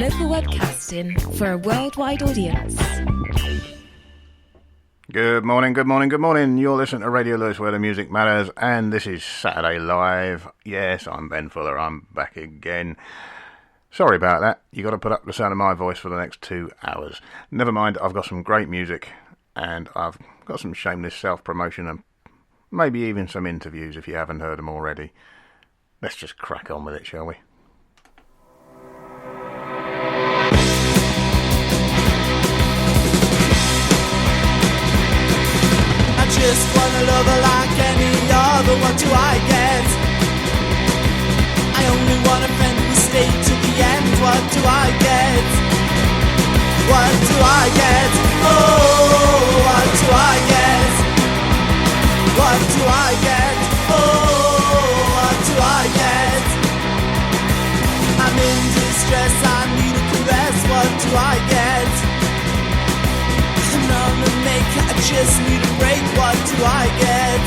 Local webcasting for a worldwide audience. Good morning, good morning, good morning. You're listening to Radio Lewes, where the music matters, and this is Saturday Live. Yes, I'm Ben Fuller, I'm back again. Sorry about that. You got to put up the sound of my voice for the next 2 hours. Never mind, I've got some great music, and I've got some shameless self-promotion, and maybe even some interviews if you haven't heard them already. Let's just crack on with it, shall we? I just wanna love her like any other. What do I get? I only want a friend who stay to the end. What do I get? What do I get? Oh, what do I get? What do I get? Oh, what do I get? I'm in distress, I need a caress. What do I get? I'm a maker, I just need a break. What do I get?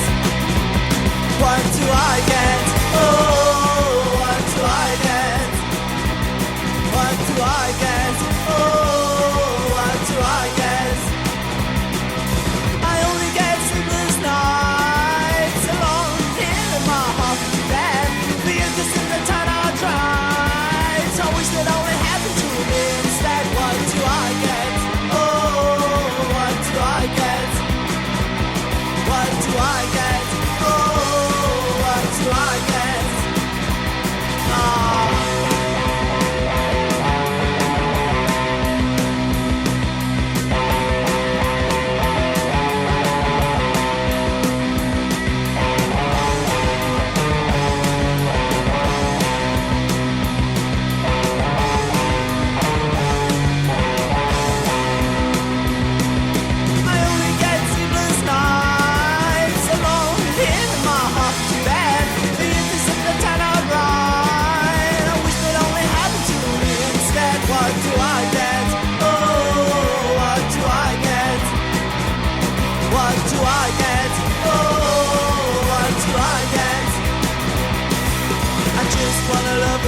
What do I get? Oh, what do I get? What do I get? Oh, what do I get? I only get sleepless nights alone here in my hospital bed. The interest in the town I tried. I wish that only happened to me instead. What do I get? What do I get? What do I get? Oh, what do I get?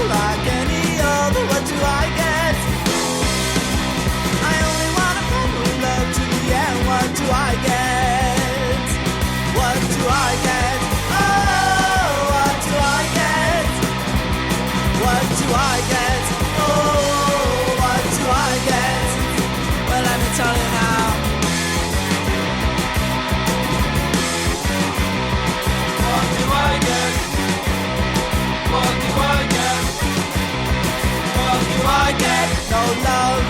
Like any other, what do I get? I only want a friend who love to the end. What do I get? What do I get? Oh, what do I get? What do I get? Oh, what do I get? Well, let me tell you now. What do I get? What do I get? What do I get? No love.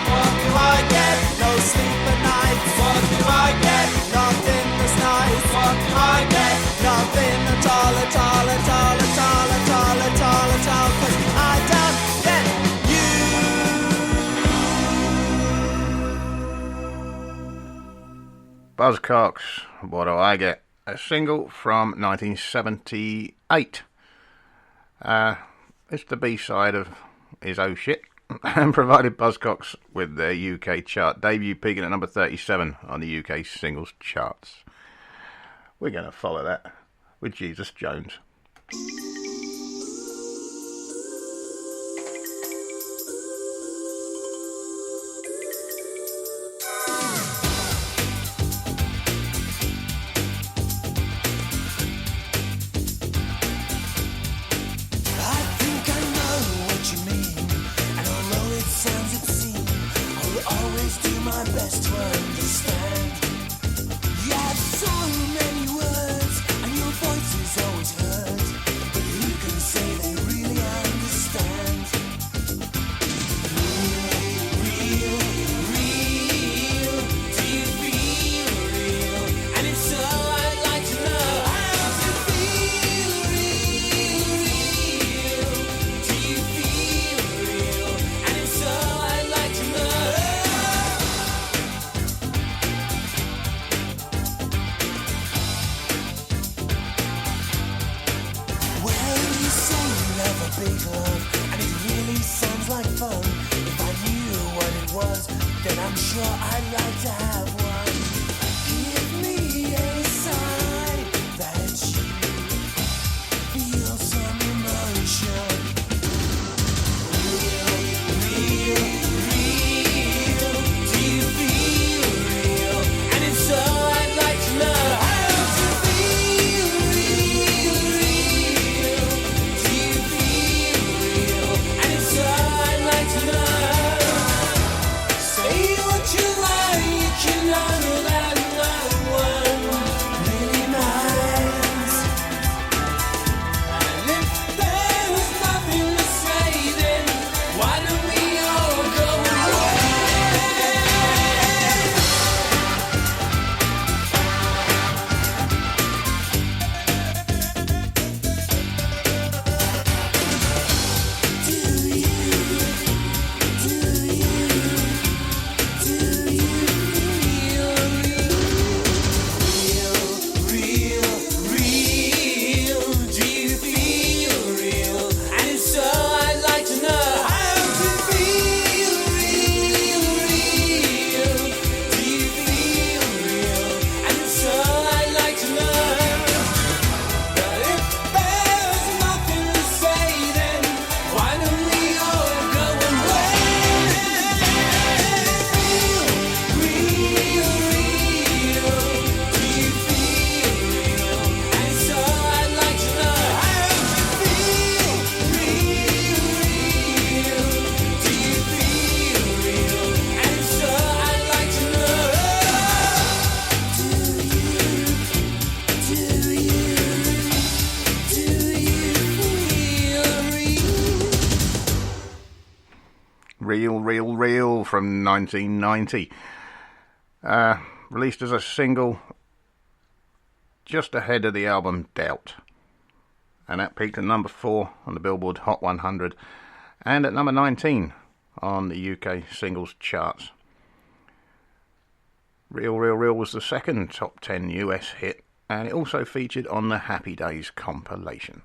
What do I get? No sleep at night. What do I get? Nothing that's nice. What do I get? Nothing at all, at all, at all, at all, at all, at all, at all. 'Cause I don't get you. Buzzcocks, What Do I Get? A single from 1978. It's the B-side of his Oh Shit, and provided Buzzcocks with their UK chart debut, peaking at number 37 on the UK singles charts. We're going to follow that with Jesus Jones. Best to understand. You have so many words, and your voice is always heard. But who can say they really understand? Real, real, do you feel real? And if so, I'd like to know how to feel real. Do you feel real? And if so, I'd like to know. Big love, and it really sounds like fun. If I knew what it was, then I'm sure I'd like to have one. Give me a sign that you feel some emotion. Real, real. Real from 1990. Released as a single just ahead of the album Doubt. And that peaked at number 4 on the Billboard Hot 100 and at number 19 on the UK singles charts. Real was the second top 10 US hit, and it also featured on the Happy Days compilation.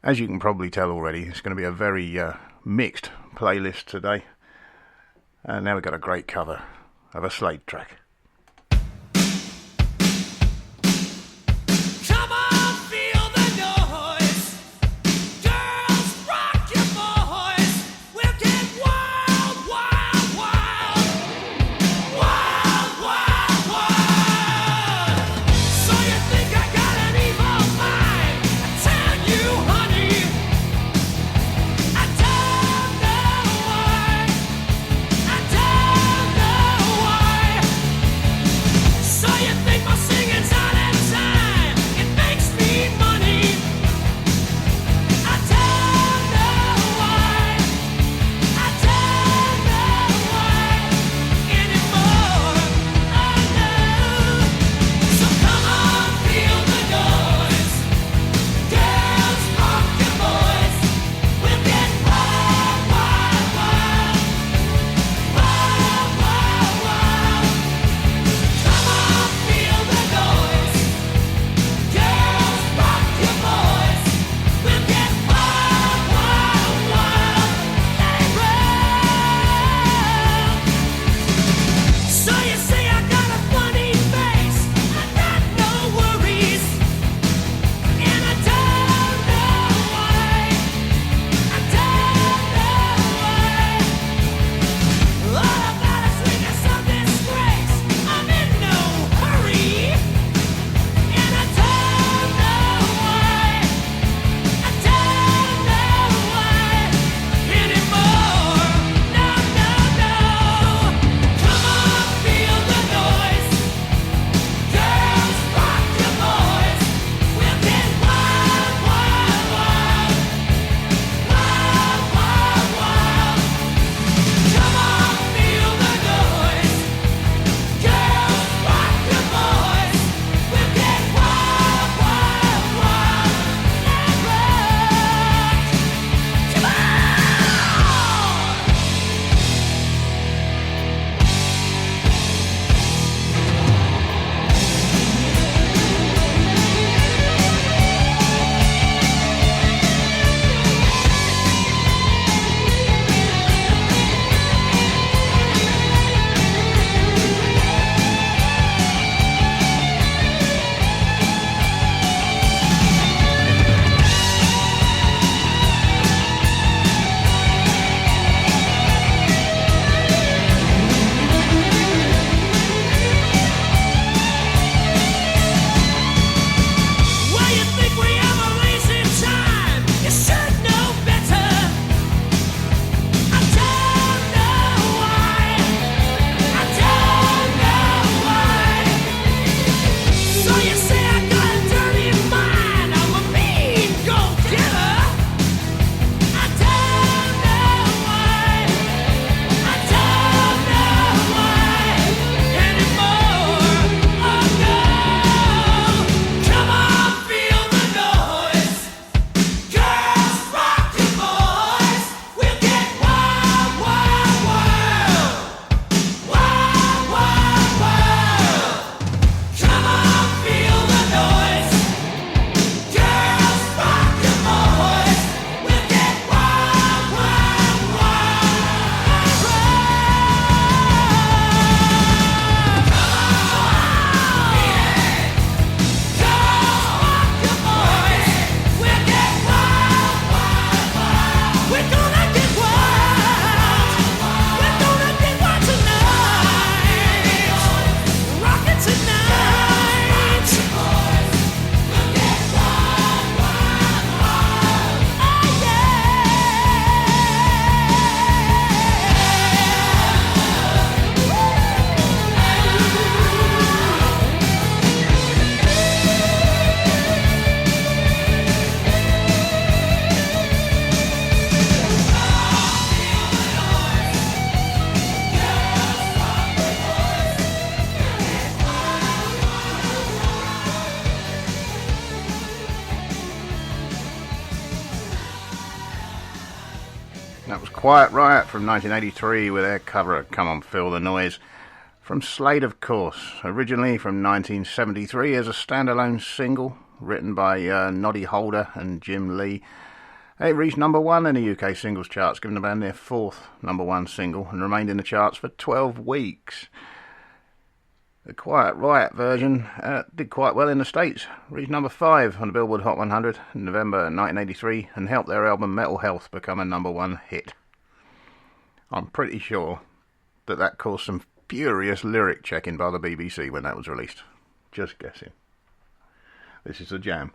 As you can probably tell already, it's going to be a very mixed playlist today. And now we've got a great cover of a Slade track. I don't know why. That was Quiet Riot from 1983 with their cover of Come On Feel the Noise from Slade, of course, originally from 1973 as a standalone single written by Noddy Holder and Jim Lee. It reached number 1 in the UK singles charts, giving the band their 4th number 1 single, and remained in the charts for 12 weeks. The Quiet Riot version did quite well in the States, reached number 5 on the Billboard Hot 100 in November 1983, and helped their album Metal Health become a number 1 hit. I'm pretty sure that caused some furious lyric checking by the BBC when that was released. Just guessing. This is The Jam.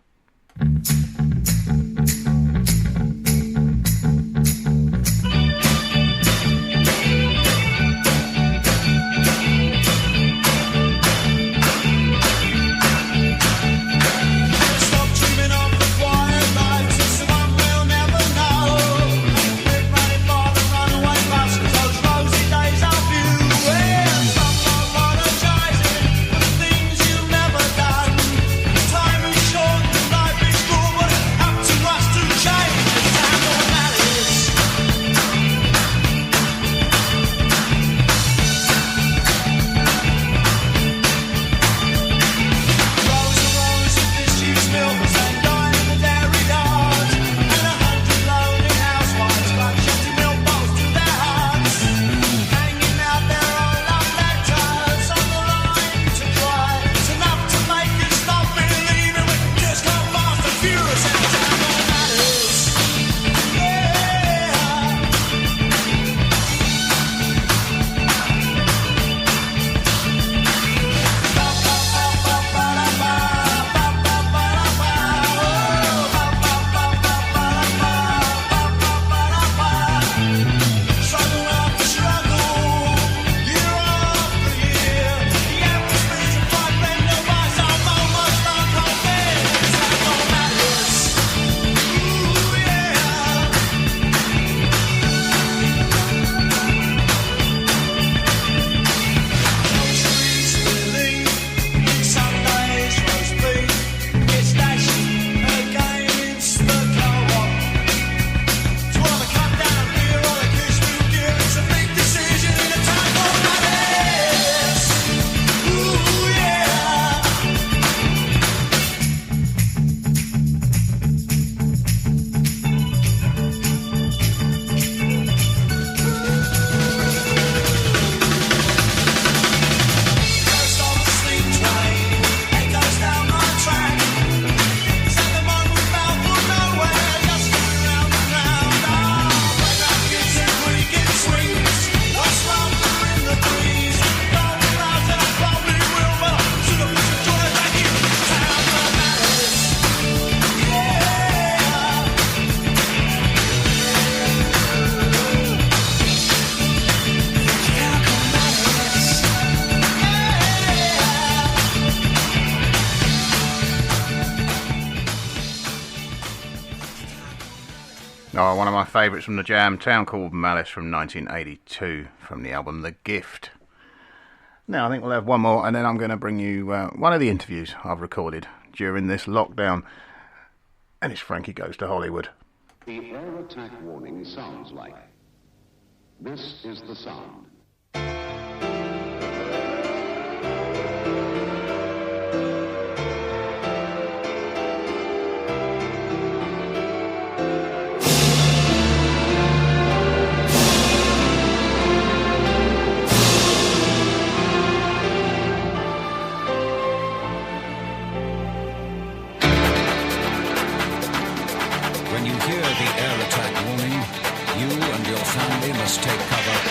Oh, one of my favourites from the Jam, Town Called Malice from 1982, from the album The Gift. Now I think we'll have one more, and then I'm going to bring you one of the interviews I've recorded during this lockdown, and it's Frankie Goes to Hollywood. The air attack warning sounds like. This is the sound. When you hear the air attack warning, you and your family must take cover.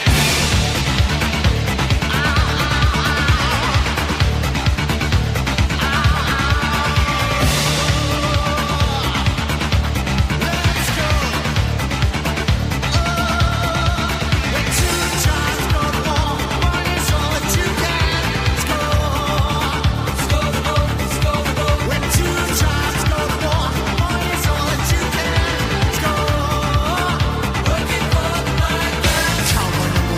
Come on,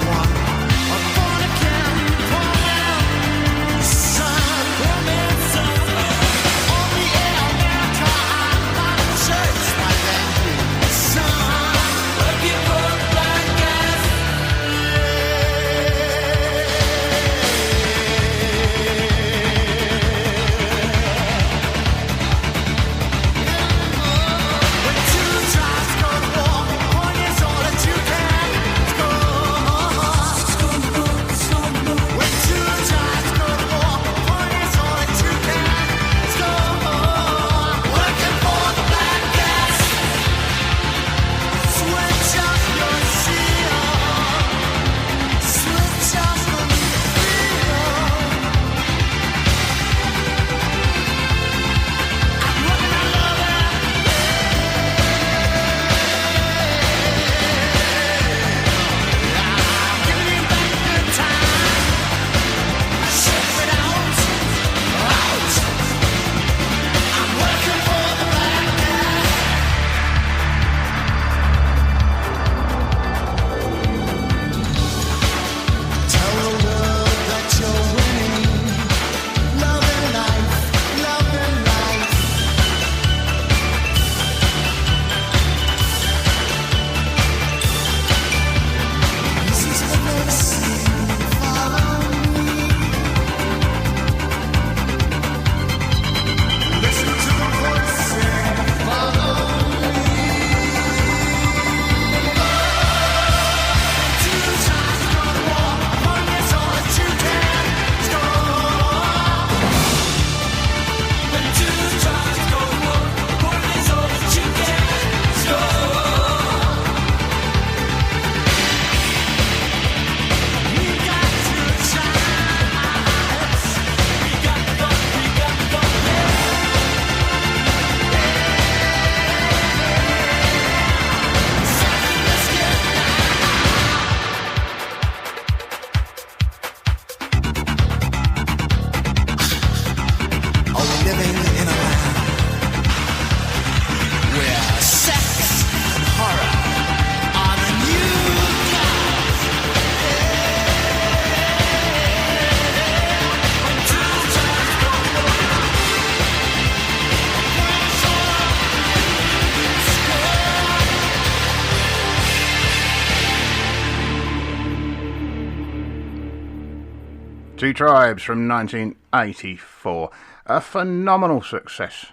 Two Tribes from 1984. A phenomenal success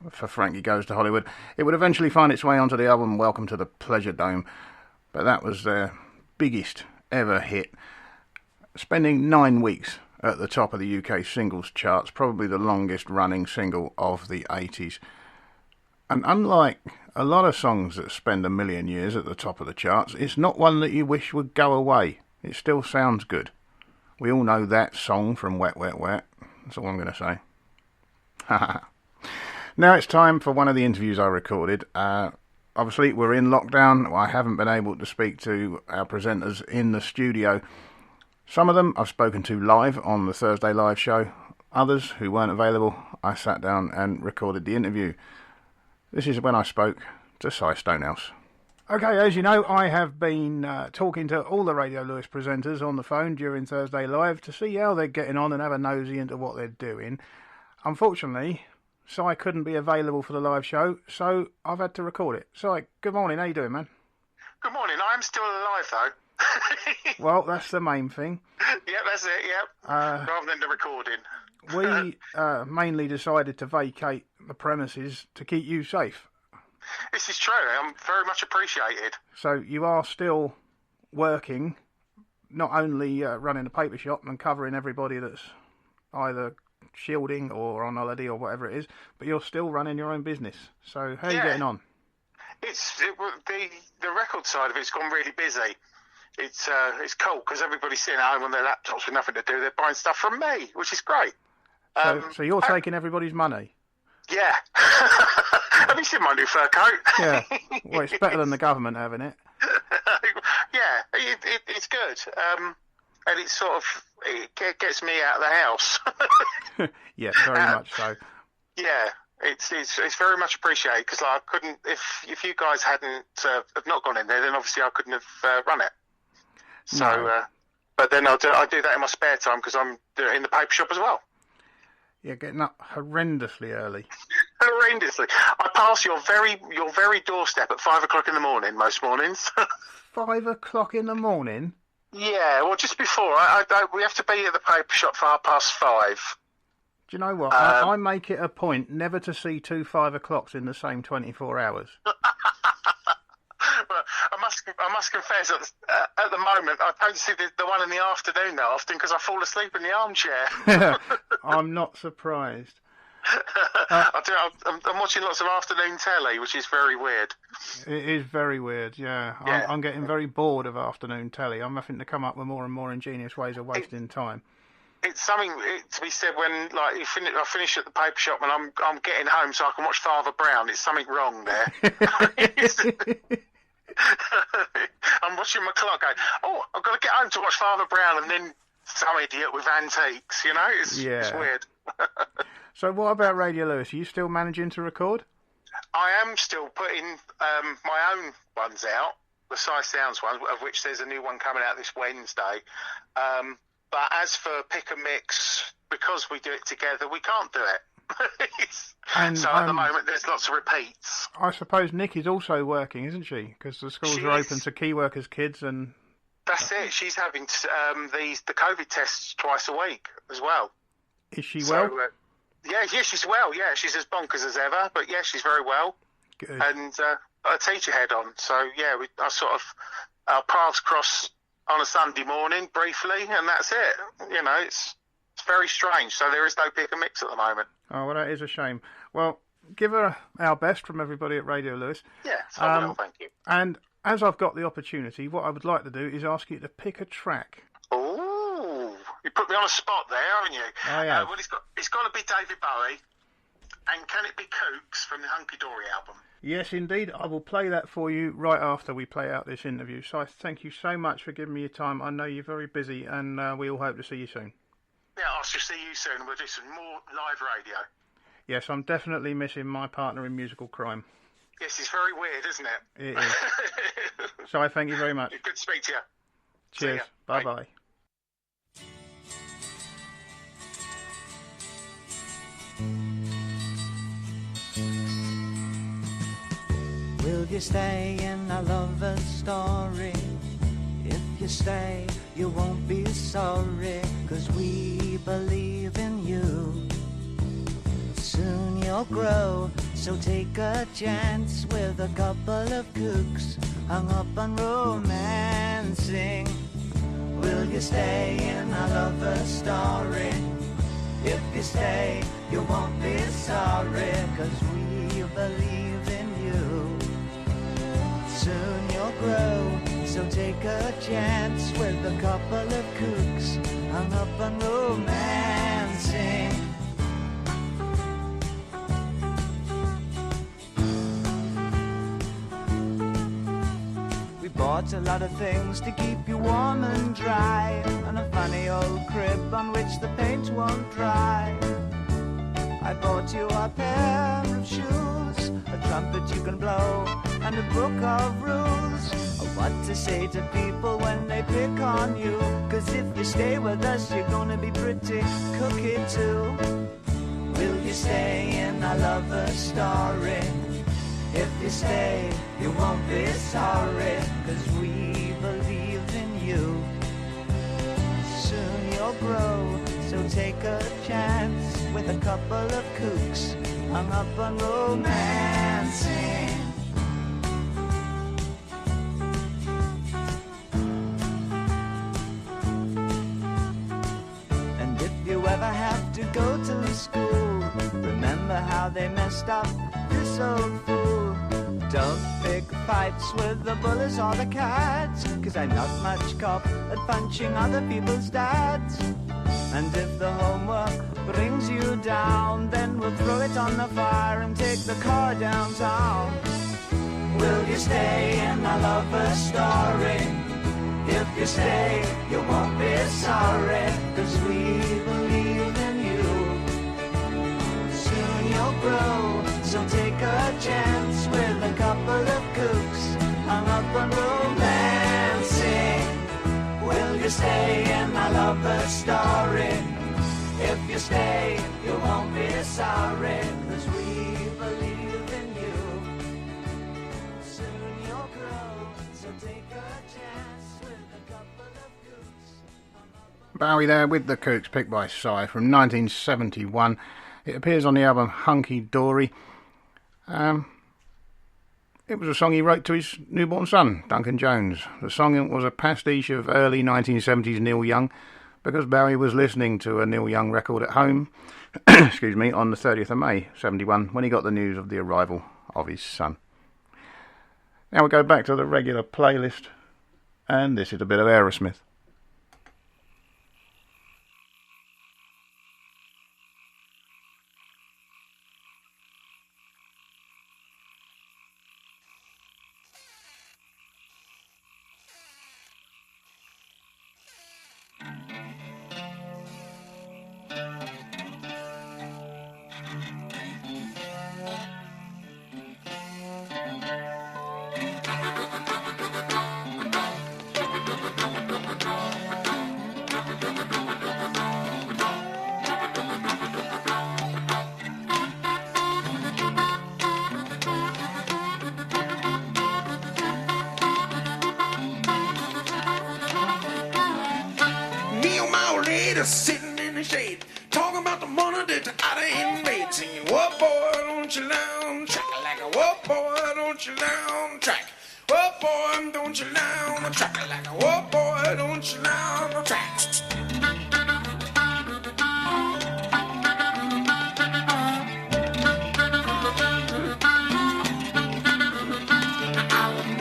for Frankie Goes to Hollywood. It would eventually find its way onto the album Welcome to the Pleasure Dome, but that was their biggest ever hit, spending 9 weeks at the top of the UK singles charts, probably the longest running single of the 80s. And unlike a lot of songs that spend a million years at the top of the charts, it's not one that you wish would go away. It still sounds good. We all know that song from Wet, Wet, Wet. That's all I'm going to say. Now it's time for one of the interviews I recorded. Obviously, we're in lockdown. I haven't been able to speak to our presenters in the studio. Some of them I've spoken to live on the Thursday live show. Others who weren't available, I sat down and recorded the interview. This is when I spoke to Cy Stonehouse. Okay, as you know, I have been talking to all the Radio Lewes presenters on the phone during Thursday Live to see how they're getting on and have a nosy into what they're doing. Unfortunately, Cy couldn't be available for the live show, so I've had to record it. Cy, good morning. How you doing, man? Good morning. I'm still alive, though. Well, that's the main thing. Yep, that's it, yep. Rather than the recording. We mainly decided to vacate the premises to keep you safe. This is true. I'm very much appreciated. So you are still working, not only running a paper shop and covering everybody that's either shielding or on holiday or whatever it is, but you're still running your own business. So how are you getting on? The record side of it's gone really busy. It's cool because everybody's sitting at home on their laptops with nothing to do. They're buying stuff from me, which is great. So you're taking everybody's money? Yeah. Have you seen my new fur coat? Yeah. Well, it's better than the government having it. Yeah, it's good. And it's sort of, it gets me out of the house. Yeah, very much so. Yeah, it's very much appreciated because I couldn't, if you guys hadn't have not gone in there, then obviously I couldn't have run it. So, No. But then I do that in my spare time because I'm in the paper shop as well. You're getting up horrendously early. Horrendously. I pass your very doorstep at 5 o'clock in the morning most mornings. 5 o'clock in the morning? Yeah, well, just before. We have to be at the paper shop for 5:30. Do you know what? I make it a point never to see 2 5 o'clocks in the same 24 hours. Well, I must confess, at the moment, I don't see the one in the afternoon that often because I fall asleep in the armchair. I'm not surprised. I'm watching lots of afternoon telly, which is very weird. It is very weird, yeah. I'm getting very bored of afternoon telly. I'm having to come up with more and more ingenious ways of wasting time. It's something to be said when, like, I finish at the paper shop and I'm getting home so I can watch Father Brown. It's something wrong there. I'm watching my clock going, oh, I've got to get home to watch Father Brown, and then some idiot with antiques, you know? It's weird. So what about Radio Lewes? Are you still managing to record? I am still putting my own ones out, the Cy Sounds one, of which there's a new one coming out this Wednesday. But as for pick and mix, because we do it together, we can't do it. So at the moment, there's lots of repeats. I suppose Nick is also working, isn't she? Because the schools are open to key workers' kids and... That's it. She's having the COVID tests twice a week as well. Is she well? Yeah, she's well. Yeah, she's as bonkers as ever, but yeah, she's very well. Good. And a teacher head on. So yeah, our paths cross on a Sunday morning briefly, and that's it. You know, it's very strange. So there is no pick and mix at the moment. Oh, well, that is a shame. Well, give her our best from everybody at Radio Lewes. Yeah, I will, thank you. And as I've got the opportunity, what I would like to do is ask you to pick a track. Oh, you put me on a spot there, haven't you? I have. Well, it's got to be David Bowie, and can it be Kooks from the Hunky Dory album? Yes, indeed. I will play that for you right after we play out this interview. So thank you so much for giving me your time. I know you're very busy, and we all hope to see you soon. Yeah, I shall see you soon. We'll do some more live radio. Yes, I'm definitely missing my partner in musical crime. Yes, it's very weird, isn't it? It is. So I thank you very much. Good to speak to you. Cheers. Bye-bye. Will you stay in a lover's story if you stay, you won't be sorry, 'cause we believe in you. Soon you'll grow, so take a chance with a couple of kooks hung up on romancing. Will you stay in our lover story? If you stay, you won't be sorry, 'cause we believe in you. Soon you'll grow, so take a chance with a couple of kooks hung up on romancing. We bought a lot of things to keep you warm and dry, and a funny old crib on which the paint won't dry. I bought you a pair of shoes, a trumpet you can blow, and a book of rules of what to say to people when they pick on you. 'Cause if you stay with us, you're gonna be pretty cookie too. Will you stay in our lover story? If you stay, you won't be sorry, 'cause we believe in you. Soon you'll grow, so take a chance with a couple of kooks hung up on romancing. And if you ever have to go to school, remember how they messed up this old fool. Don't pick fights with the bullies or the cats, 'cause I'm not much cop at punching other people's dads. And if the homework brings you down, then we'll throw it on the fire and take the car downtown. Will you stay in my lover's story? If you stay, you won't be sorry, 'cause we believe in you. Soon you'll grow, so take a chance with a couple of kooks hung up on romancing. Will you stay in my lover's story? If you stay, you won't be sorry, 'cause we believe in you. Soon you'll grow, so take a chance with a couple of kooks hung up on... Bowie there with the Kooks, picked by Cy from 1971. It appears on the album Hunky Dory. It was a song he wrote to his newborn son, Duncan Jones. The song was a pastiche of early 1970s Neil Young, because Bowie was listening to a Neil Young record at home excuse me, on the 30th of May 71 when he got the news of the arrival of his son. Now we go back to the regular playlist, and this is a bit of Aerosmith. Sitting in the shade, talking about the money that I ain't made, singing, "What boy, don't you down track like a what boy, don't you down track? What boy, don't you down track like a what boy, don't you down track?"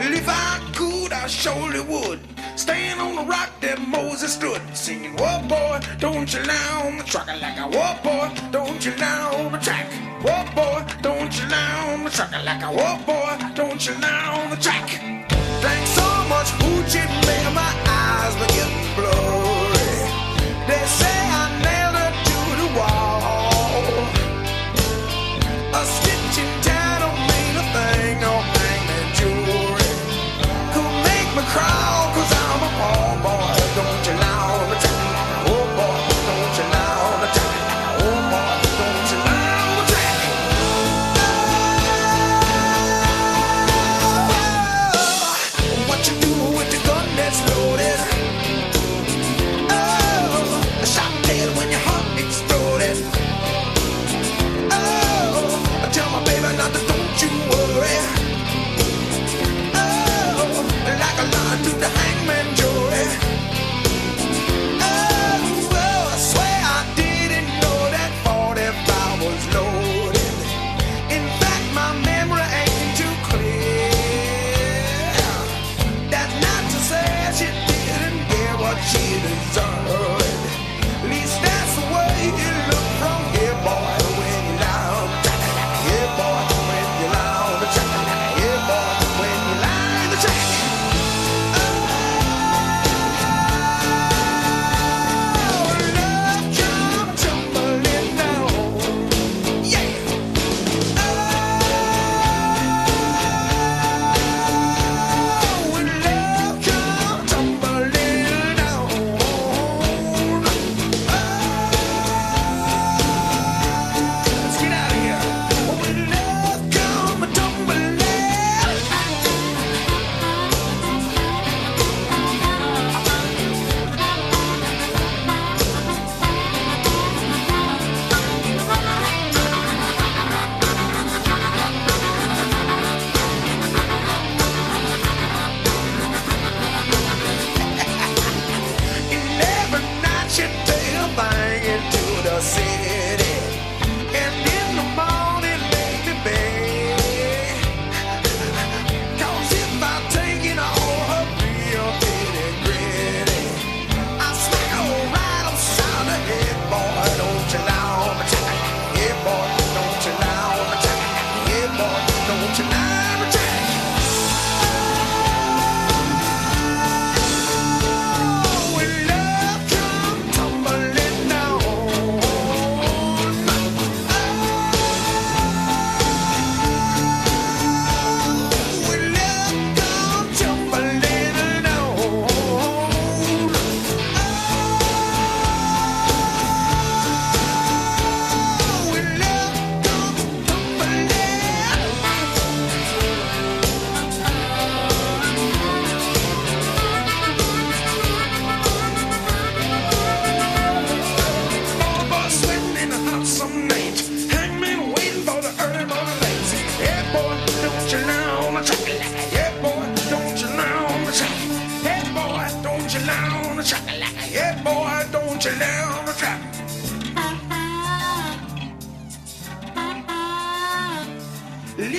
If I could, I surely would. Staying on the rock that Moses stood, singing, "What boy, don't you down the track like a what boy, don't you down the track? What boy, don't you down the track like a what boy, don't you down the track?" Drank so much hoochie, made my eyes begin blurry. They say I nailed her to the wall. A stitch in time don't mean a thing, no hangman jewelry could make me cry. Oh boy, don't you know the track? Oh boy, don't you know the track? Oh boy, don't you know the track?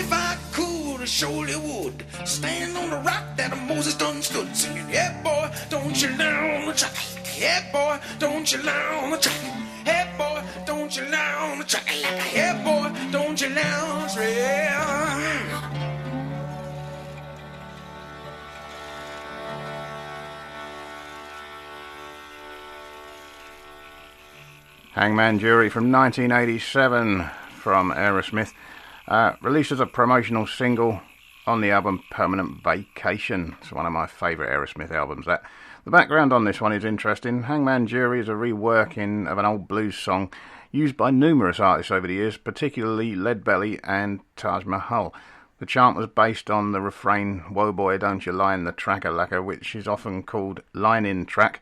if I could, I surely would stand on the rock that Moses done stood, singing, yeah, boy, don't you lie on the track. Yeah, boy, don't you lie on the track. Yeah, boy, don't you lie on the track. Yeah, boy, don't you lie on the track. Hangman Jury from 1987 from Aerosmith, released as a promotional single on the album Permanent Vacation. It's one of my favourite Aerosmith albums, that. The background on this one is interesting. Hangman Jury is a reworking of an old blues song used by numerous artists over the years, particularly Leadbelly and Taj Mahal. The chant was based on the refrain, "Woe boy, don't you lie in the tracker-lacquer," which is often called line-in track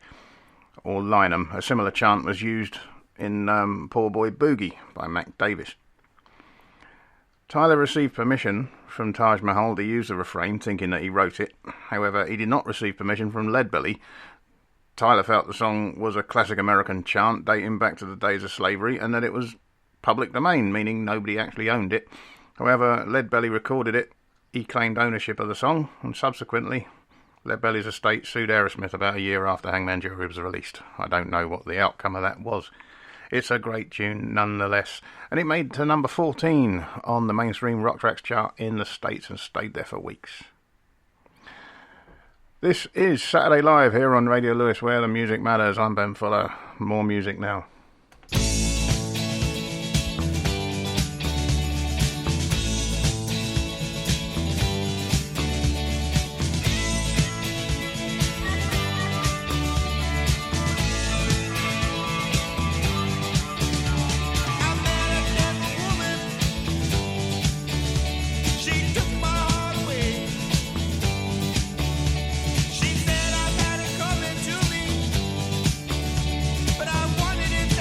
or line-em. A similar chant was used in Poor Boy Boogie by Mac Davis. Tyler received permission from Taj Mahal to use the refrain, thinking that he wrote it. However, he did not receive permission from Leadbelly. Tyler felt the song was a classic American chant dating back to the days of slavery and that it was public domain, meaning nobody actually owned it. However, Leadbelly recorded it. He claimed ownership of the song, and subsequently Leadbelly's estate sued Aerosmith about a year after Hangman Jury was released. I don't know what the outcome of that was. It's a great tune nonetheless, and it made to number 14 on the mainstream rock tracks chart in the States and stayed there for weeks. This is Saturday Live here on Radio Lewes, where the music matters. I'm Ben Fuller. More music now. She said I had it coming to me, but I wanted it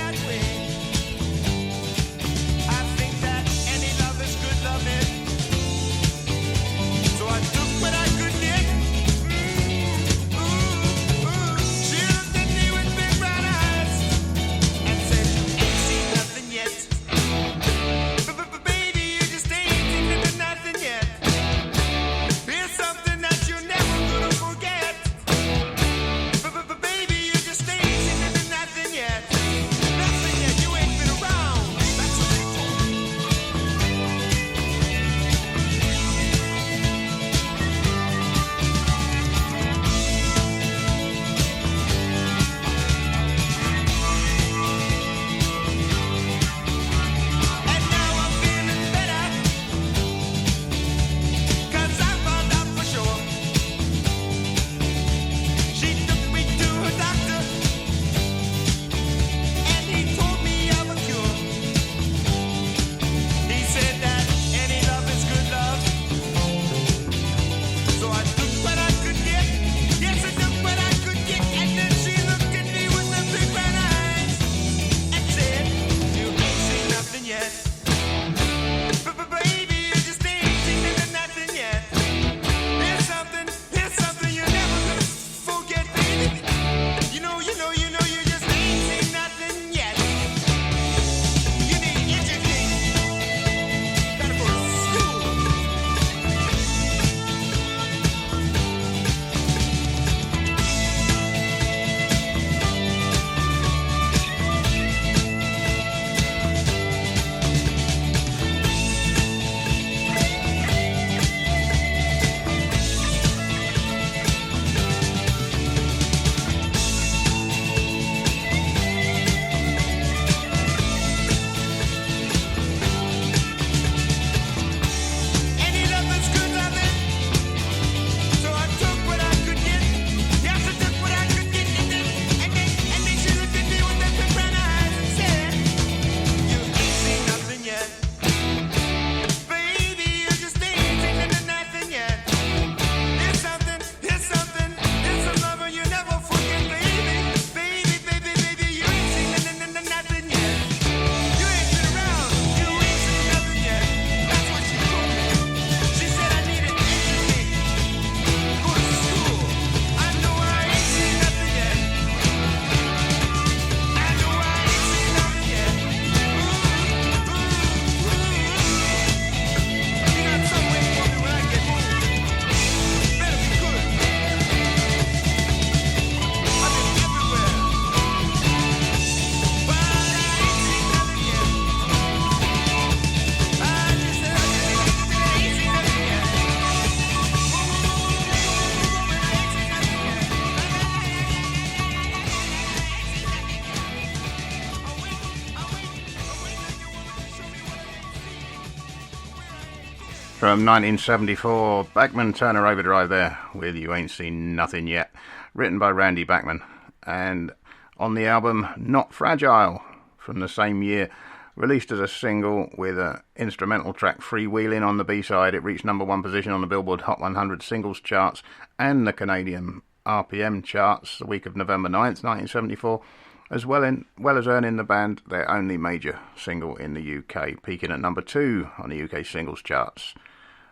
From 1974, Bachman Turner Overdrive there with You Ain't Seen Nothing Yet, written by Randy Bachman, and on the album Not Fragile from the same year, released as a single with an instrumental track Freewheeling on the B-side. It reached number 1 position on the Billboard Hot 100 singles charts and the Canadian RPM charts the week of November 9th, 1974, as well as earning the band their only major single in the UK, peaking at number 2 on the UK singles charts.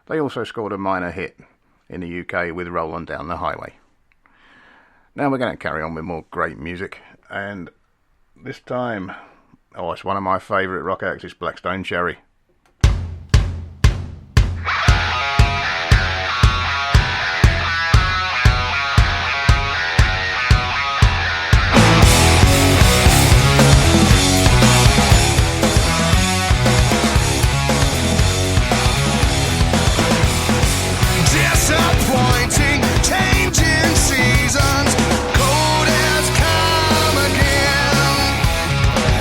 They also scored a minor hit in the UK with Rollin' Down the Highway. Now we're going to carry on with more great music, and this time, it's one of my favourite rock acts, it's Blackstone Cherry. Disappointing, changing seasons, cold has come again.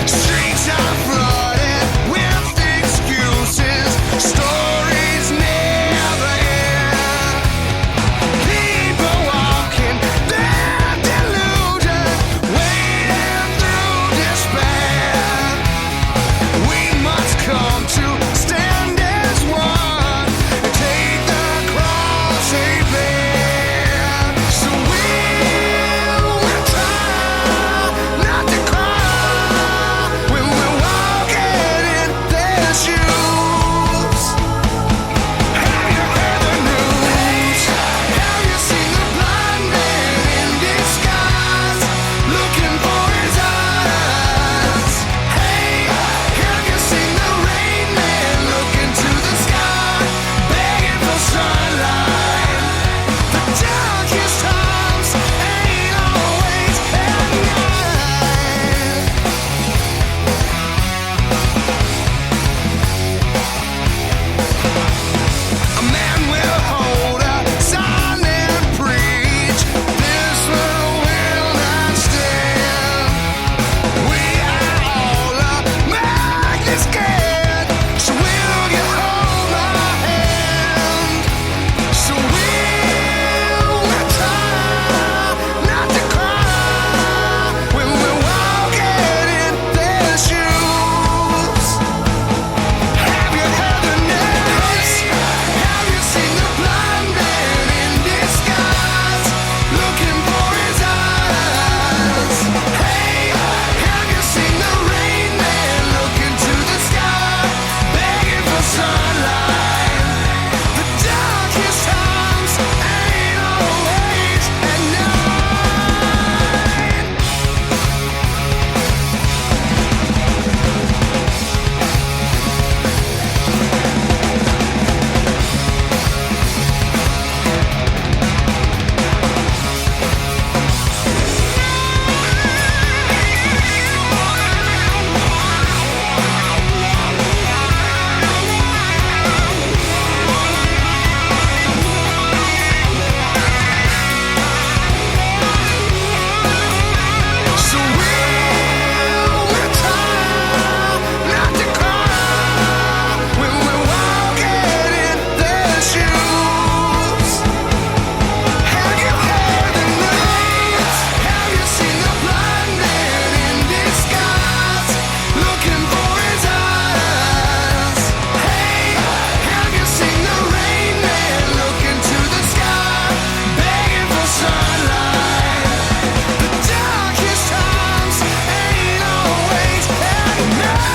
Streets are flooded with excuses, stories never end. People walking their delusion, wading through despair. We must come to stand as one, take the cross they bear. So we'll try not to cry when we're walking in their shoes. Have you heard the news? Have you seen the blind man in disguise, looking for his eyes? Hey, have you seen the rain man looking to the sky, begging for sunlight? The darkest times ain't always at night. A man will hold a sign and preach, this world will not stand. We are all madly scared, so will you hold my hand? So we'll try not to cry when we're walking in their shoes. Have you heard the news? Have you seen the blind man in disguise, looking for his eyes? Hey, have you seen the rain man looking to the sky, begging for sunlight? The darkest times ain't always at night. So we'll try not to cry when we're walking in their shoes. Have you heard the news? Have you seen the blind man in disguise, looking for his eyes? Hey, have you seen the rain man looking to the sky, begging for sunlight? The darkest times ain't always at night.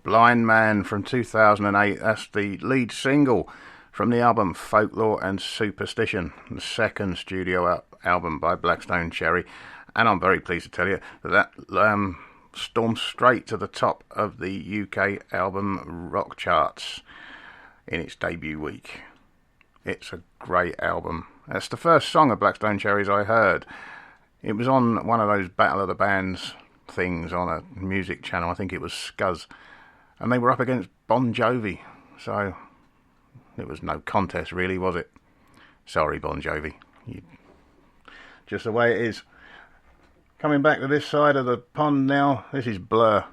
Blind Man from 2008, that's the lead single from the album Folklore and Superstition, the second studio album by Blackstone Cherry, and I'm very pleased to tell you that stormed straight to the top of the UK album rock charts in its debut week. It's a great album. That's the first song of Blackstone Cherry's I heard. It was on one of those Battle of the Bands things on a music channel, I think it was Scuzz, and they were up against Bon Jovi, so it was no contest really, was it? Sorry, Bon Jovi. Just the way it is. Coming back to this side of the pond now, this is Blur.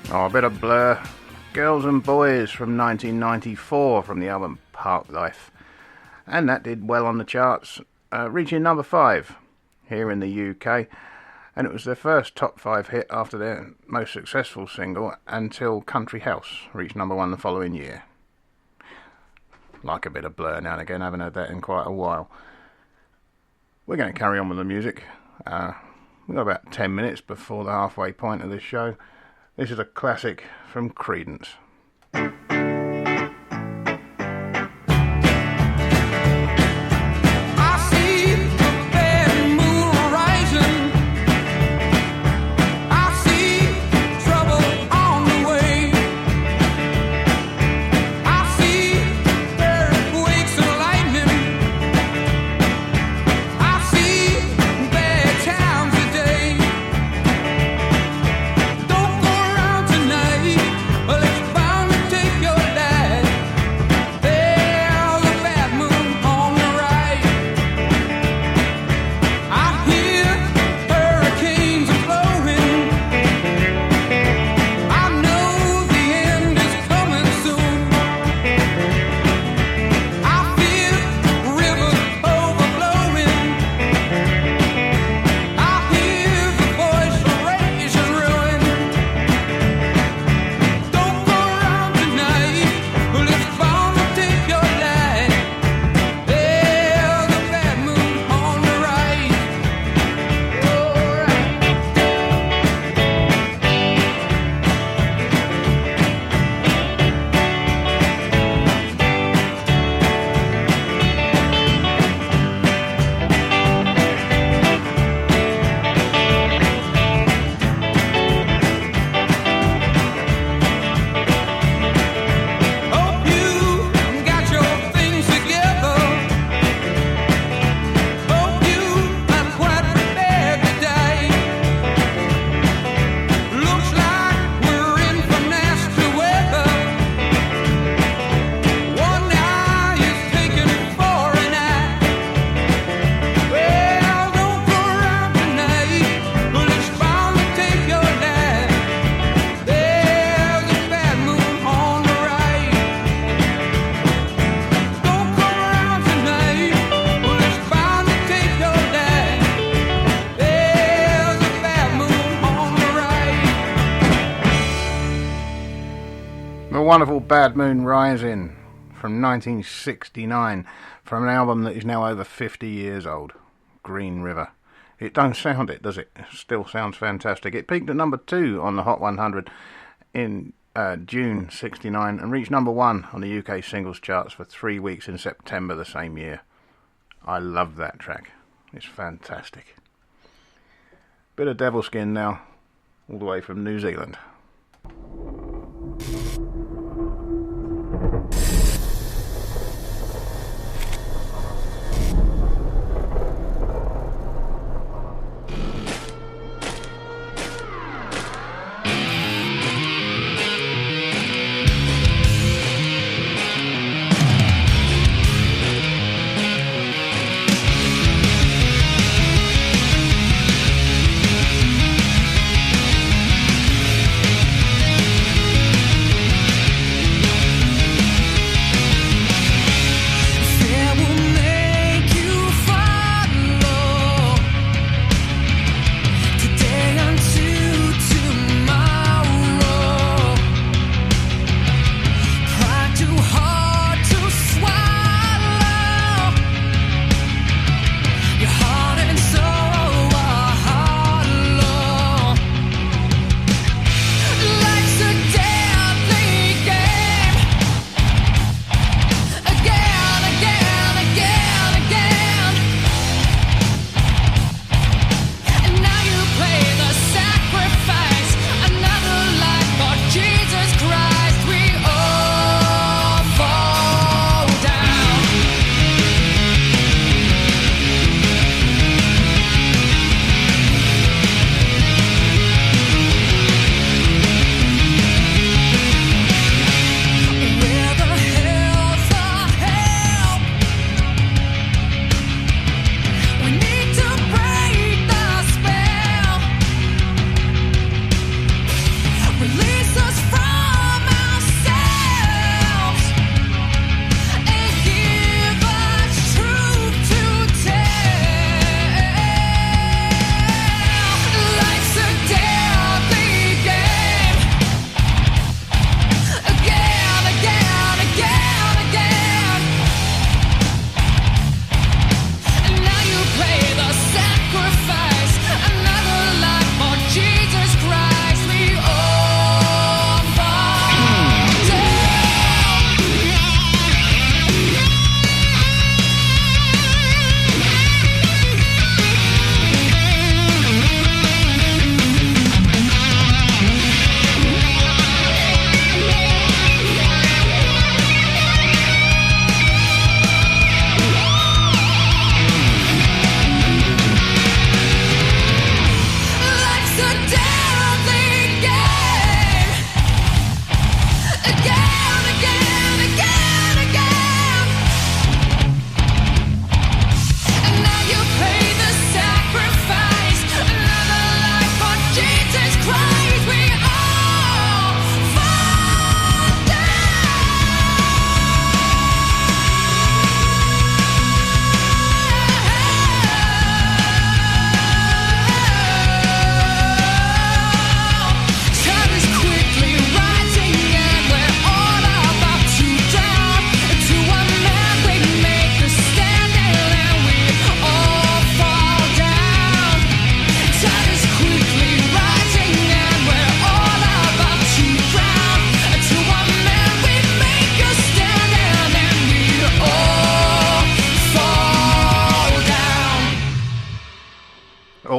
Oh, a bit of Blur. Girls and Boys from 1994 from the album Park Life. And that did well on the charts, reaching number 5 here in the UK. and it was their first top 5 hit after their most successful single, Until Country House reached number 1 the following year. Like a bit of Blur now and again, I haven't heard that in quite a while. We're going to carry on with the music. We've got about 10 minutes before the halfway point of this show. This is a classic from Creedence. Wonderful Bad Moon Rising from 1969 from an album that is now over 50 years old, Green River. It don't sound it, does it? It still sounds fantastic. It peaked at number 2 on the Hot 100 in June 69 and reached number 1 on the UK singles charts for 3 weeks in September the same year. I love that track. It's fantastic. Bit of Devil Skin now, all the way from New Zealand. Thank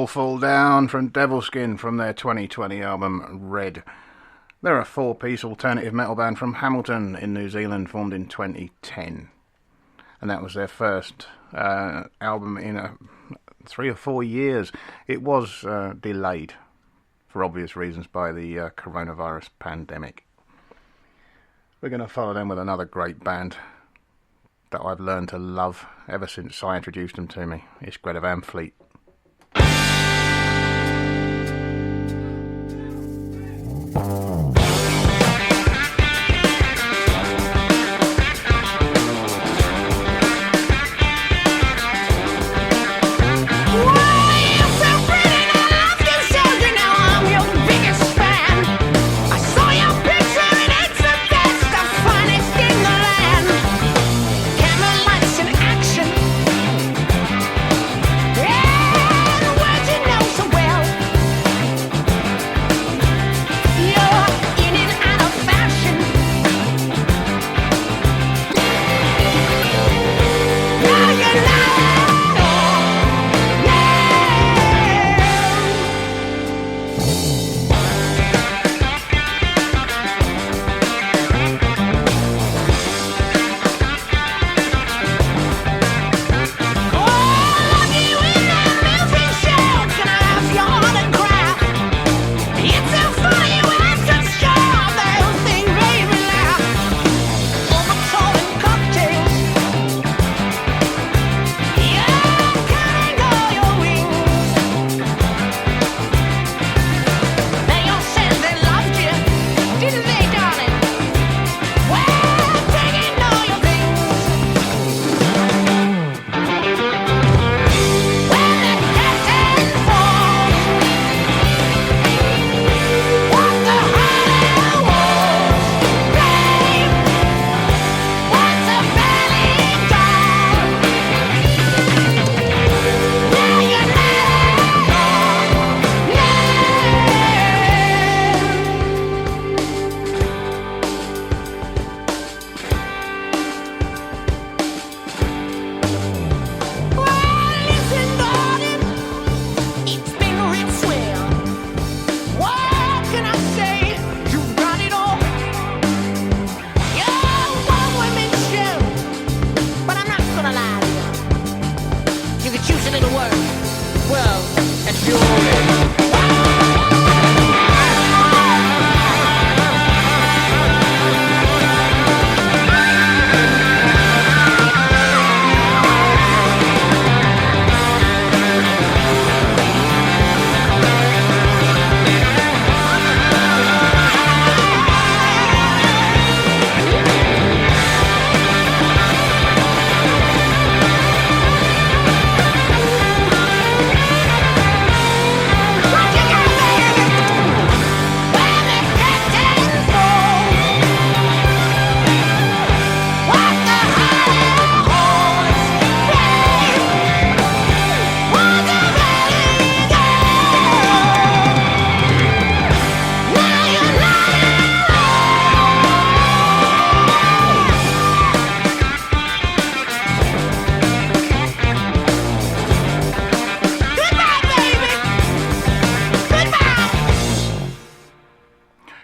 Fall Down from Devilskin from their 2020 album Red. They're a four-piece alternative metal band from Hamilton in New Zealand, formed in 2010. And that was their first album in 3 or 4 years. It was delayed, for obvious reasons, by the coronavirus pandemic. We're going to follow them with another great band that I've learned to love ever since Si introduced them to me. It's Greta Van Fleet.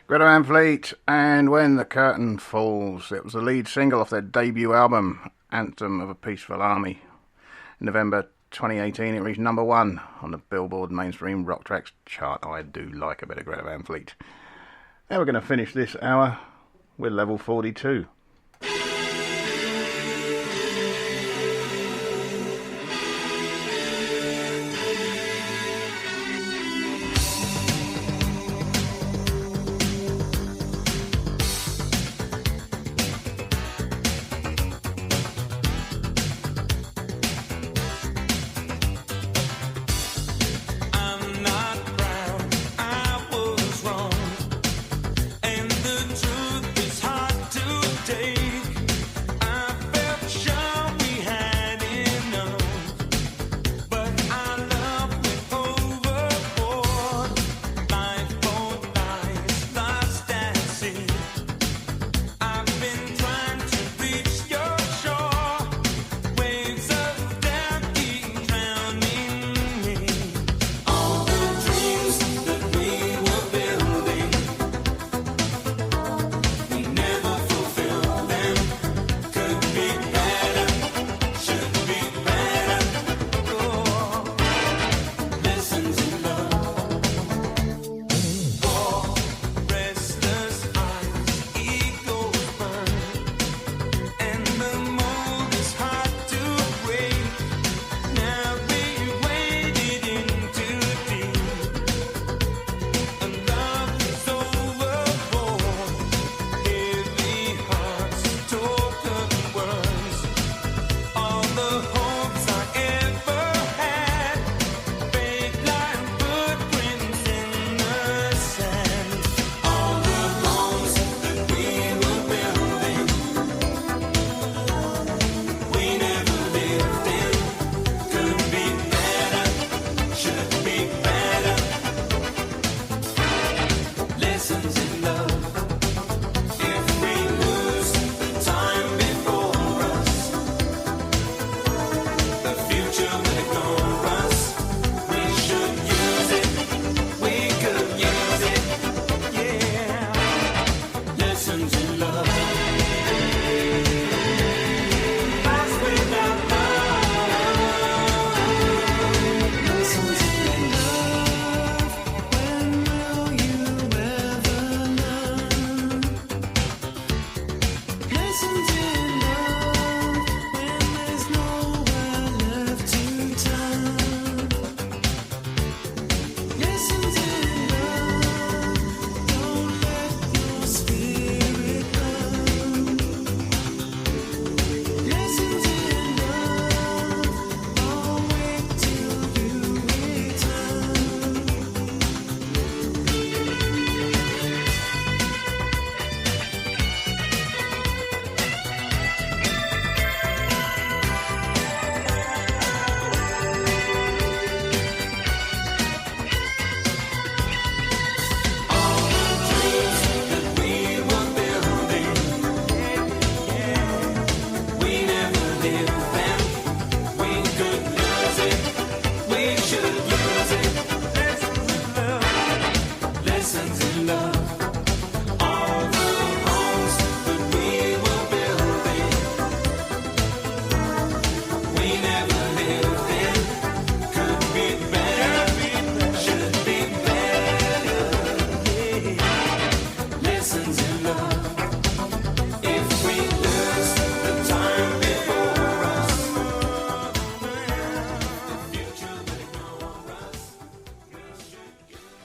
Greta Van Fleet and When the Curtain Falls. It was the lead single off their debut album, Anthem of a Peaceful Army. In November 2018, it reached number 1 on the Billboard Mainstream Rock Tracks chart. I do like a bit of Greta Van Fleet. Now we're going to finish this hour with Level 42. Truth is hard to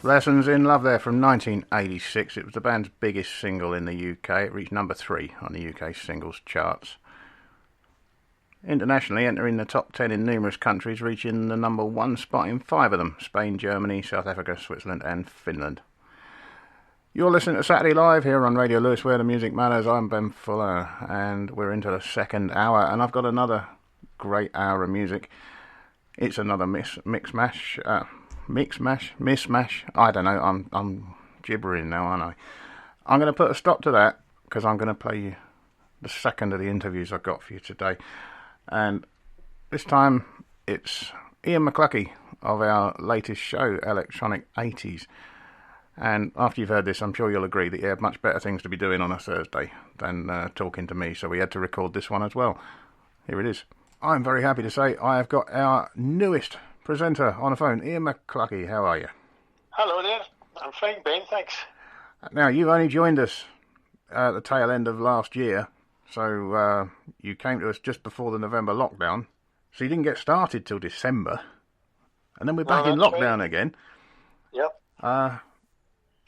Lessons in Love there from 1986. It was the band's biggest single in the UK. It reached number 3 on the UK singles charts. Internationally, entering the top 10 in numerous countries, reaching the number 1 spot in 5 of them: Spain, Germany, South Africa, Switzerland and Finland. You're listening to Saturday Live here on Radio Lewes, where the music matters. I'm Ben Fuller, and we're into the second hour, and I've got another great hour of music. It's another mix-mash. I don't know, I'm gibbering now, aren't I? I'm going to put a stop to that, because I'm going to play you the second of the interviews I've got for you today. And this time it's Ian McCluskey of our latest show, Electronic 80s. And after you've heard this, I'm sure you'll agree that he had much better things to be doing on a Thursday than talking to me, so we had to record this one as well. Here it is. I'm very happy to say I have got our newest presenter on the phone. Ian McCluskey, how are you? Hello there. I'm fine, Ben, thanks. Now, you've only joined us at the tail end of last year, so you came to us just before the November lockdown, so you didn't get started till December, and then we're back in lockdown right again. Yep.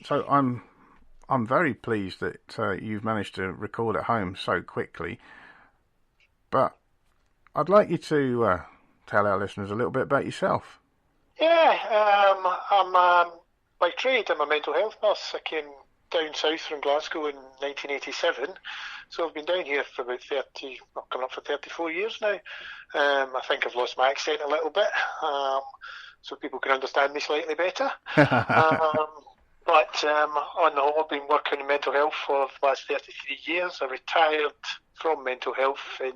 So I'm very pleased that you've managed to record at home so quickly, but I'd like you to tell our listeners a little bit about yourself. Yeah, I'm by trade, I'm a mental health nurse. I came down south from Glasgow in 1987, so I've been down here for about coming up for 34 years now. I think I've lost my accent a little bit, so people can understand me slightly better. But on the whole, I've been working in mental health for the last 33 years. I retired from mental health in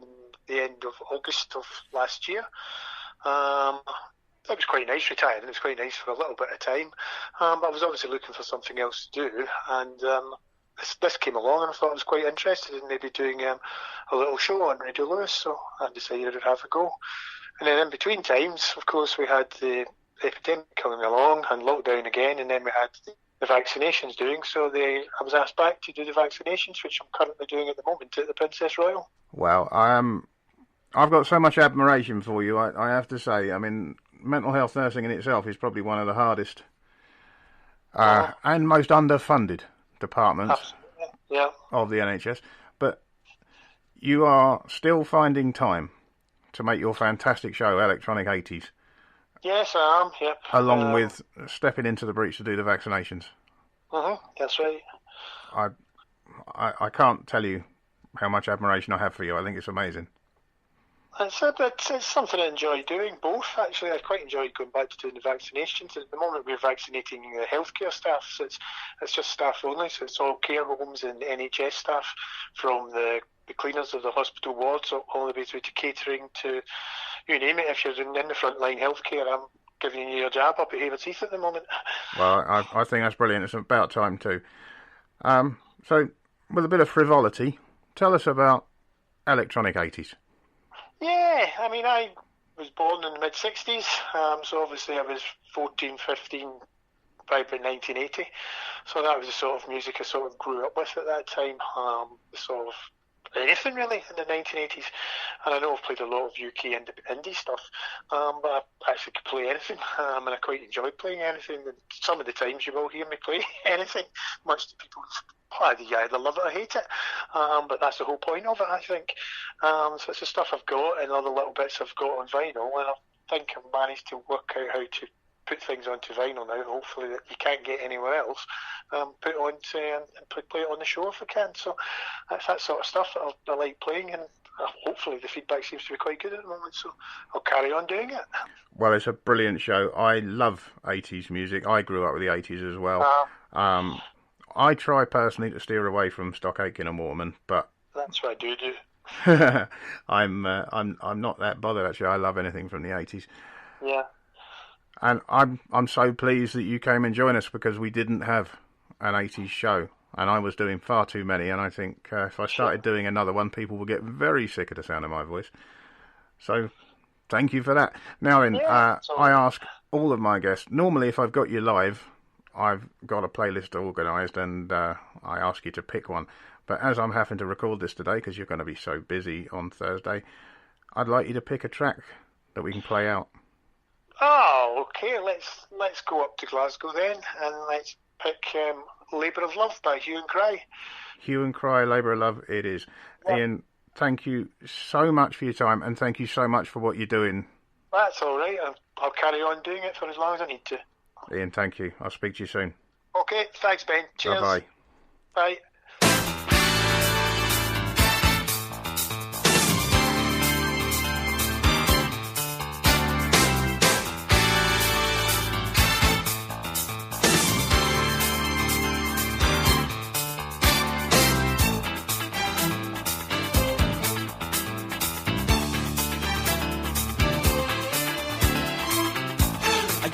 the end of August of last year. It was quite nice retiring. It was quite nice for a little bit of time. But I was obviously looking for something else to do, and this came along, and I thought I was quite interested in maybe doing a little show on Radio Lewes, so I decided I'd have a go. And then in between times, of course, we had the epidemic coming along and lockdown again, and then we had the vaccinations doing, so I was asked back to do the vaccinations, which I'm currently doing at the moment at the Princess Royal. Well, I've got so much admiration for you, I have to say. I mean, mental health nursing in itself is probably one of the hardest and most underfunded departments of the NHS, but you are still finding time to make your fantastic show, Electronic 80s. Yes, I am, yep. Along with stepping into the breach to do the vaccinations. That's right. I can't tell you how much admiration I have for you. I think it's amazing. It's something I enjoy doing, both. Actually, I quite enjoyed going back to doing the vaccinations. At the moment, we're vaccinating healthcare staff, so it's just staff only. So it's all care homes and NHS staff, from the cleaners of the hospital wards all the way through to catering to, you name it. If you're in the frontline healthcare, I'm giving you your jab up at Haver's Heath at the moment. Well, I think that's brilliant. It's about time too. So, with a bit of frivolity, tell us about Electronic 80s. Yeah, I mean, I was born in the mid-60s, so obviously I was 14, 15 by about 1980. So that was the sort of music I sort of grew up with at that time, sort of anything really in the 1980s. And I know I've played a lot of UK indie stuff, but I actually could play anything, and I quite enjoy playing anything. And some of the times you will hear me play anything, much to people's you either love it or hate it, but that's the whole point of it, I think. So it's the stuff I've got and other little bits I've got on vinyl, and I think I've managed to work out how to put things onto vinyl now, hopefully, that you can't get anywhere else, put it onto and play it on the show if I can. So that's that sort of stuff that I like playing, and hopefully the feedback seems to be quite good at the moment, so I'll carry on doing it. Well, it's a brilliant show. I love 80s music. I grew up with the 80s as well. I try personally to steer away from Stock Aitken and Waterman, but that's what I do. I'm not that bothered actually. I love anything from the 80s. Yeah. And I'm so pleased that you came and joined us, because we didn't have an 80s show, and I was doing far too many, and I think if I started doing another one, people would get very sick of the sound of my voice. So thank you for that. Now then, I ask all of my guests, normally if I've got you live, I've got a playlist organised, and I ask you to pick one. But as I'm having to record this today, because you're going to be so busy on Thursday, I'd like you to pick a track that we can play out. Oh, okay. Let's go up to Glasgow then, and let's pick "Labour of Love" by Hue and Cry. Hue and Cry, Labour of Love, it is. Yeah. Ian, thank you so much for your time, and thank you so much for what you're doing. That's all right. I'll carry on doing it for as long as I need to. Ian, thank you. I'll speak to you soon. Okay, thanks, Ben. Cheers. Bye-bye. Bye.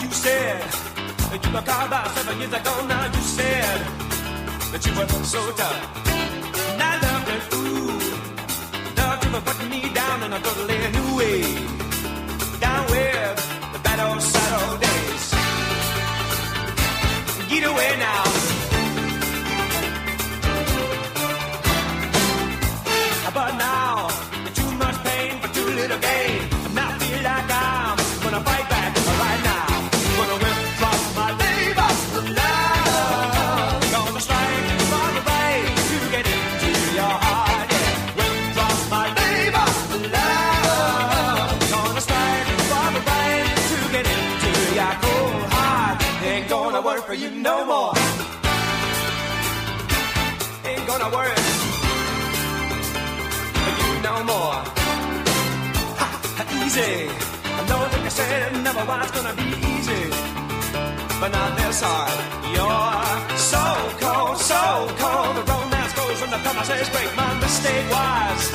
You said that you were called out 7 years ago. Now you said that you were so tough. And I loved it, ooh. Loved you for putting me down in a totally new way. Down with the bad old sad old days. Get away now. But now, too much pain for too little gain. And I feel like I'm gonna fight back right now. Gonna withdraw my labor love. Gonna strike for the right to get into your heart. Yeah. Withdraw my labor love. Gonna strike for the right to get into your cold heart. Ain't gonna work for you no more. Ain't gonna work for you no more. Ha, easy. I know that you said it never was gonna be easy, but not this hard. You're so cold. The romance goes when the promises break. My mistake was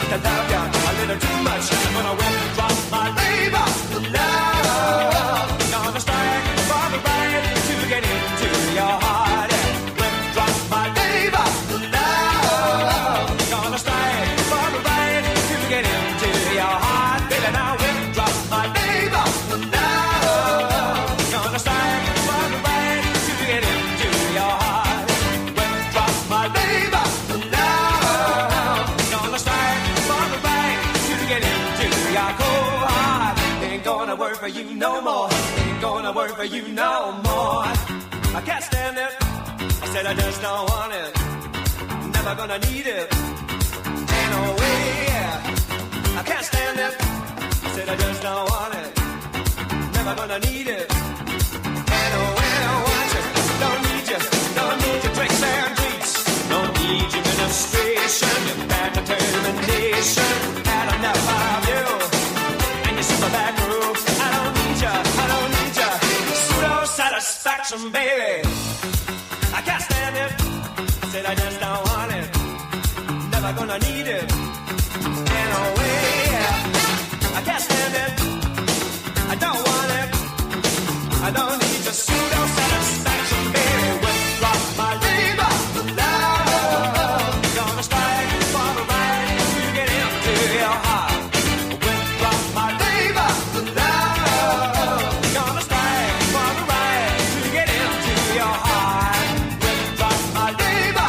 to love you a little too much. I'm gonna withdraw my labor love. Gonna strike for the right to get into your heart. Withdraw my labor love. Gonna strike for the right to get into your heart. Baby, now withdraw my labor love. Gonna strike for the right to get into your heart. Withdraw my labor love. Gonna strike for the right to get into your cold heart. Ain't gonna work for you no more. Ain't gonna work for you no more. I can't stand it. I said I just don't want it. Never gonna need it. Ain't no way, yeah. I can't stand it. I said I just don't want it. Never gonna need it. Ain't no way I want you. Don't need you. Don't need your tricks and treats. Don't need your ministration. Your bad determination. Had enough of you. And your super back room. I don't need you. I don't need you. Pseudo satisfaction, baby. I can't stand it. I said I just don't want it. Never gonna need it. Ain't no way, yeah. I can't stand it. I don't want it. I don't need your pseudo satisfaction, baby. Withdraw my labor love. Gonna strike for the right to get into your heart. Withdraw my labor love. Gonna strike for the right to get into your heart. Withdraw my labor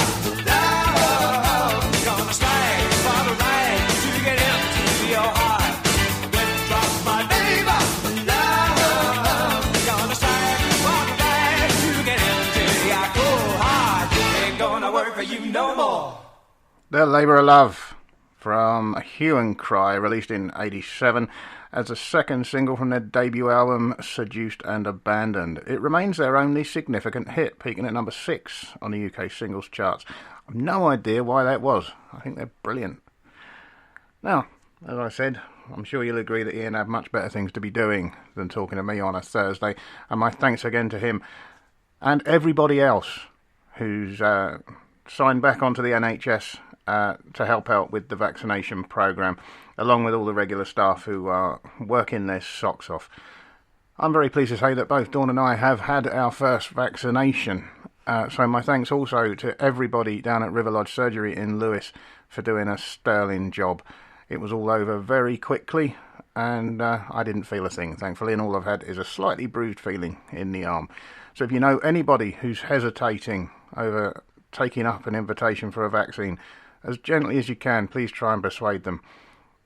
love. Gonna strike for the right to get into your heart. Withdraw my labor love. Gonna strike for the right to get into your cold heart. Ain't gonna work for you no more. The Labour of Love from Hue and Cry, released in '87 as a second single from their debut album Seduced and Abandoned. It remains their only significant hit, peaking at number 6 on the UK singles charts. I've no idea why that was. I think they're brilliant. Now, as I said, I'm sure you'll agree that Ian had much better things to be doing than talking to me on a Thursday, and my thanks again to him and everybody else who's signed back onto the NHS to help out with the vaccination programme, along with all the regular staff who are working their socks off. I'm very pleased to say that both Dawn and I have had our first vaccination, so my thanks also to everybody down at River Lodge Surgery in Lewes for doing a sterling job. It was all over very quickly, and I didn't feel a thing, thankfully, and all I've had is a slightly bruised feeling in the arm. So if you know anybody who's hesitating over taking up an invitation for a vaccine, as gently as you can, please try and persuade them.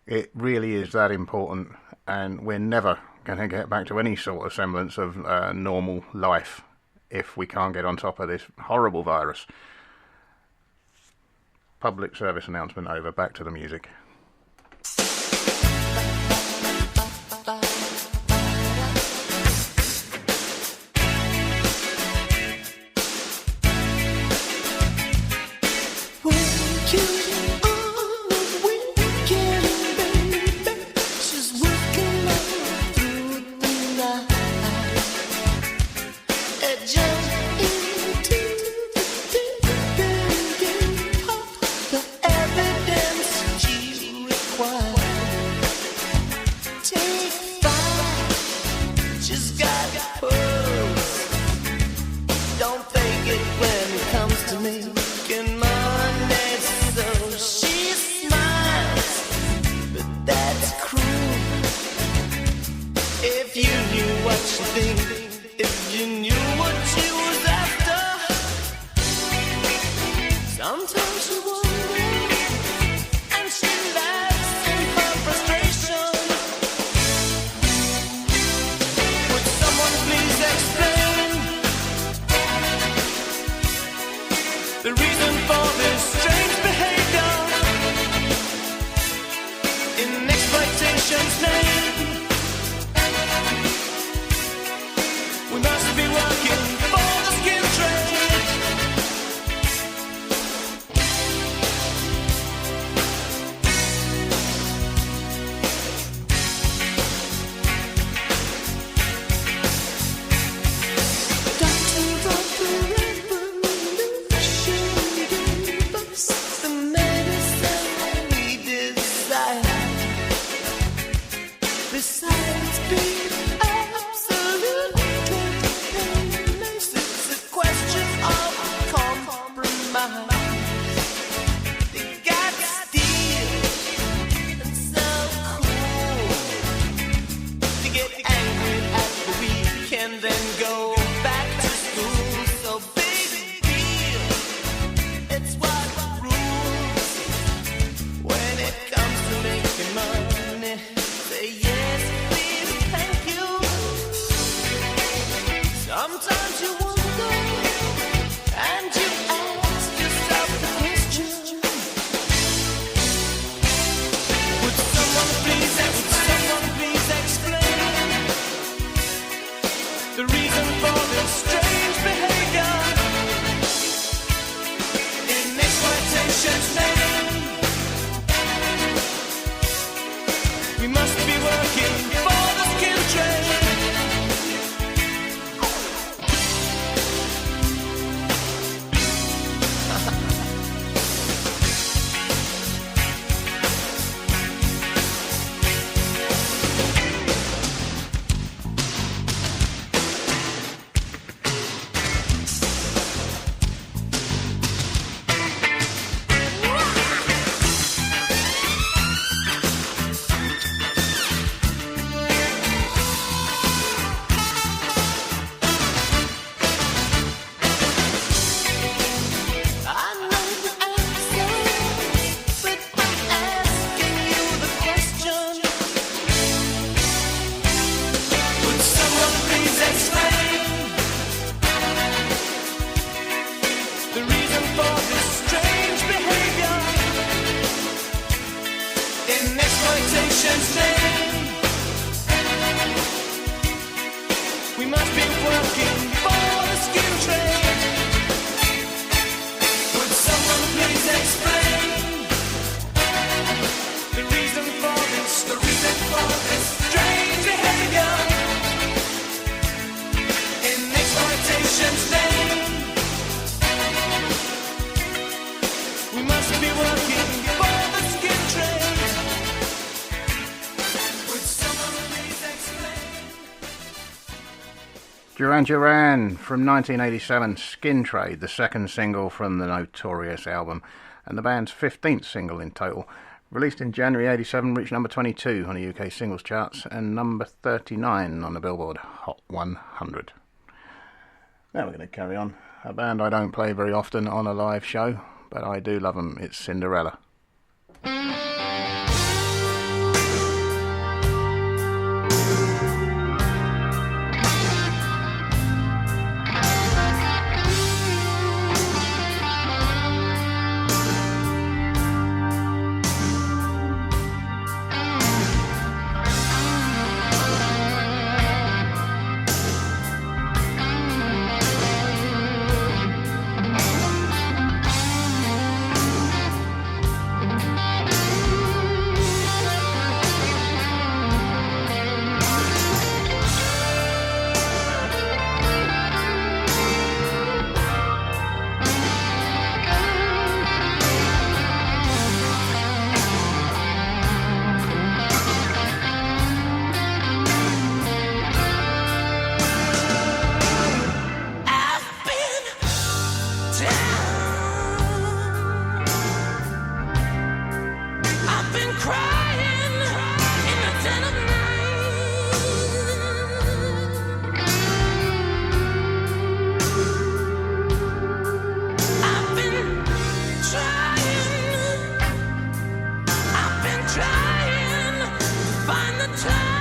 It really is that important, and we're never going to get back to any sort of semblance of normal life if we can't get on top of this horrible virus. Public service announcement over. Back to the music. Duran Duran from 1987, Skin Trade, the second single from the Notorious album, and the band's 15th single in total. Released in January 87, reached number 22 on the UK singles charts and number 39 on the Billboard Hot 100. Now we're going to carry on. A band I don't play very often on a live show, but I do love them. It's Cinderella. crying in the dead of night. I've been trying to find the time.